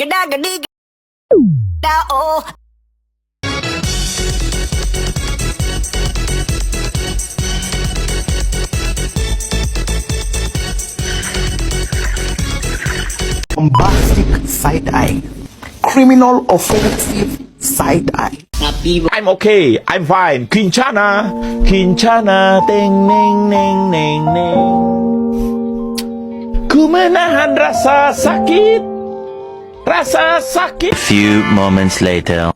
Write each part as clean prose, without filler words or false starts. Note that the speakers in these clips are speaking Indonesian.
Geda-gedi, oh. Bombastic side eye, criminal offensive side eye. I'm okay, I'm fine. Kincana, Kincana, teng neng neng neng neng. Ku menahan rasa sakit, rasa sakit. Few moments later.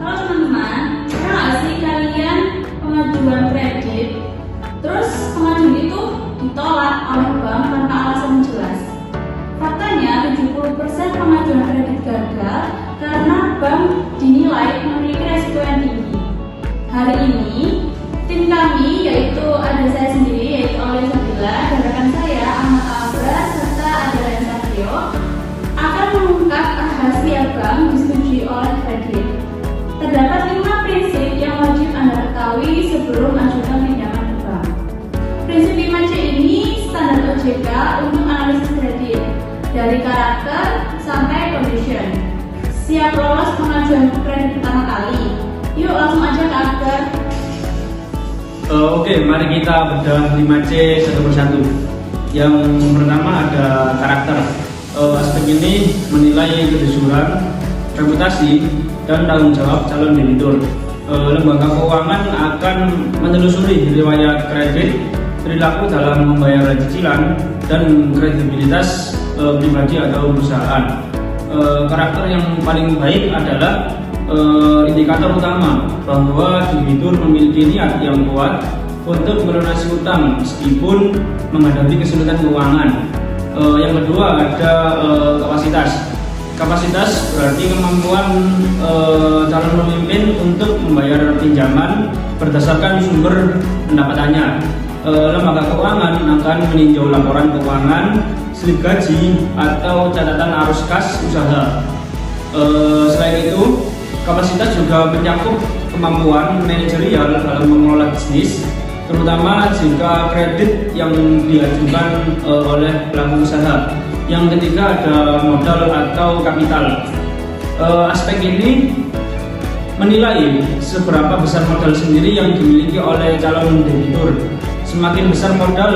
Halo teman-teman, pernah nggak sih kalian pengajuan kredit, terus pengajuan itu ditolak oleh bank tanpa alasan jelas? Faktanya 70% pengajuan kredit gagal karena bank dinilai memiliki resiko yang tinggi. Hari ini, tim kami yaitu ada saya sendiri yaitu Aulia Sabila dan rekan saya Ahmad Abra serta ada Ryan Satrio akan mengungkap rahasia bank disetujui oleh kredit. Terdapat 5 prinsip yang wajib Anda ketahui sebelum mengajukan pinjaman ke bank. Prinsip 5C ini standar OJK untuk analisis kredit, dari karakter sampai condition. Siap lolos pengajuan kredit pertama kali? Yuk langsung aja ke Akbar. Oke, mari kita bedah 5C satu persatu. Yang pertama ada karakter. Aspek ini menilai kejujuran, reputasi, dan tanggung jawab calon debitur. Lembaga keuangan akan menelusuri riwayat kredit, perilaku dalam membayar cicilan, dan kredibilitas pribadi atau perusahaan. Karakter yang paling baik adalah indikator utama bahwa debitur memiliki niat yang kuat untuk melunasi utang meskipun menghadapi kesulitan keuangan. Yang kedua ada kapasitas. Kapasitas berarti kemampuan calon pemimpin untuk membayar pinjaman berdasarkan sumber pendapatannya. Lembaga keuangan akan meninjau laporan keuangan, slip gaji, atau catatan arus kas usaha. Selain itu, kapasitas juga mencakup kemampuan manajerial dalam mengelola bisnis, terutama jika kredit yang diajukan oleh pelaku usaha. Yang ketiga ada modal atau kapital. Aspek ini menilai seberapa besar modal sendiri yang dimiliki oleh calon debitur. Semakin besar modal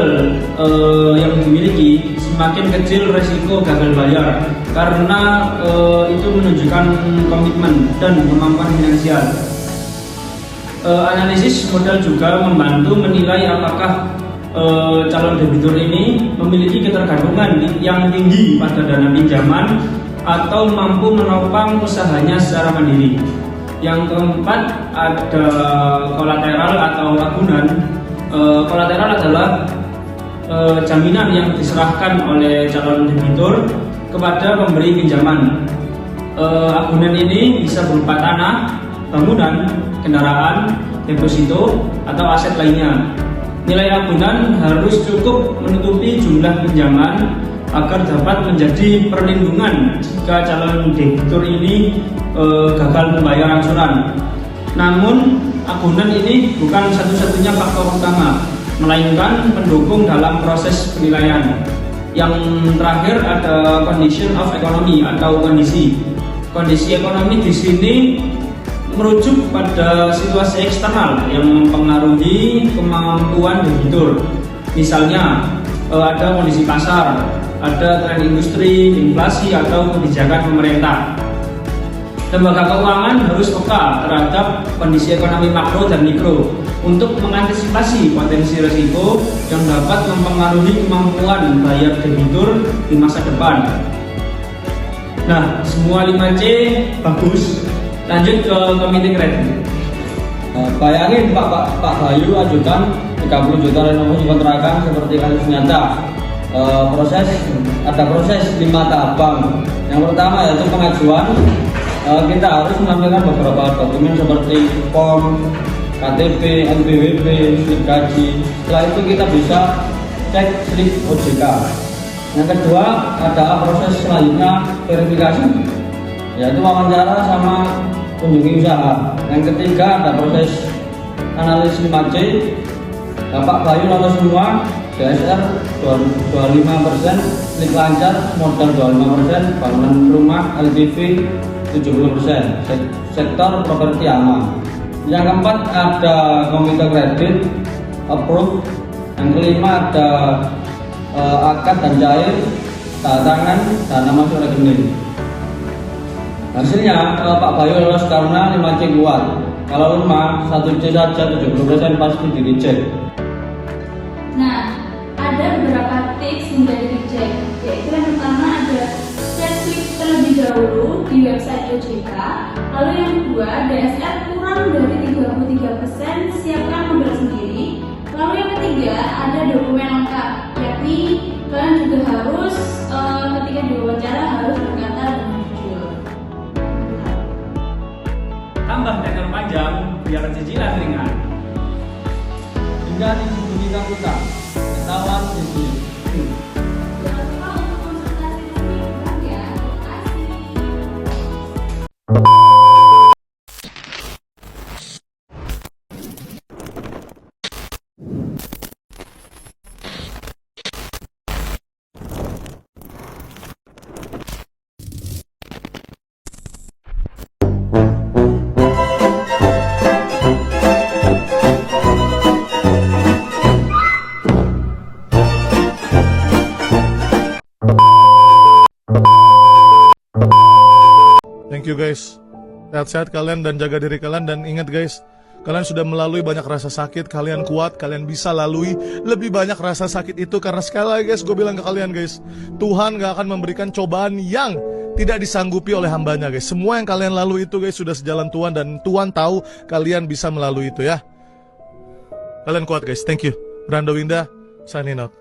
yang dimiliki, semakin kecil resiko gagal bayar karena itu menunjukkan komitmen dan kemampuan finansial. Analisis modal juga membantu menilai apakah calon debitur ini memiliki ketergantungan yang tinggi pada dana pinjaman atau mampu menopang usahanya secara mandiri. Yang keempat ada kolateral atau agunan. Kolateral adalah jaminan yang diserahkan oleh calon debitur kepada pemberi pinjaman. Agunan ini bisa berupa tanah, bangunan, kendaraan, deposito, atau aset lainnya. Nilai agunan harus cukup menutupi jumlah pinjaman agar dapat menjadi perlindungan jika calon debitur ini gagal membayar angsuran. Namun, agunan ini bukan satu-satunya faktor utama, melainkan pendukung dalam proses penilaian. Yang terakhir ada condition of economy atau kondisi. Kondisi ekonomi di sini merujuk pada situasi eksternal yang mempengaruhi kemampuan debitur. Misalnya ada kondisi pasar, ada tren industri, inflasi, atau kebijakan pemerintah. Lembaga keuangan harus peka terhadap kondisi ekonomi makro dan mikro untuk mengantisipasi potensi risiko yang dapat mempengaruhi kemampuan bayar debitur di masa depan. Nah, semua 5C bagus. Lanjut ke komite kredit. Bayangin Pak Bayu ajukan 30 juta renovasi kontrakan seperti kasus nyata. ada proses 5 tahapan. Yang pertama yaitu pengajuan. Kita harus menampilkan beberapa dokumen seperti form, KTP, NPWP, slip gaji. Setelah itu kita bisa cek slip OJK. Yang kedua ada proses selanjutnya verifikasi, yaitu wawancara sama kunjungi usaha. Yang ketiga ada proses analisis 5C. Bapak Bayu lolos semua, DSR 25%, slip lancar, modal 25%, bangunan rumah, LTV 70%, sektor properti aman. Yang keempat ada komite kredit, approve. Yang kelima ada akad dan cair, tanda tangan, dana masuk rekening. Hasilnya Pak Bayu lolos karena 5C kuat. Kalau rumah 1C saja 70% pasti di reject. Nah, ada beberapa tips hindari reject, yaitu yang pertama ada cek slip terlebih dahulu di website OJK. Lalu yang kedua, DSR kurang dari 33%, siapkan modal sendiri. Lalu yang ketiga, ada dokumen lengkap, yakni kalian juga harus ketika diwawancara harus berkata dengan jujur. Tambah tenor panjang biar cicilan ringan. Hingga disembunyikan utang, ketahuan sisi. Jangan lupa untuk konsultasi resmi bank ya. Terima kasih. Thank you guys. Sehat-sehat kalian dan jaga diri kalian. Dan ingat guys, kalian sudah melalui banyak rasa sakit. Kalian kuat, kalian bisa lalui lebih banyak rasa sakit itu. Karena sekali lagi guys, gue bilang ke kalian guys, Tuhan gak akan memberikan cobaan yang tidak disanggupi oleh hambanya guys. Semua yang kalian lalui itu guys sudah sejalan Tuhan. Dan Tuhan tahu kalian bisa melalui itu ya. Kalian kuat guys, thank you. Brando Winda, signing out.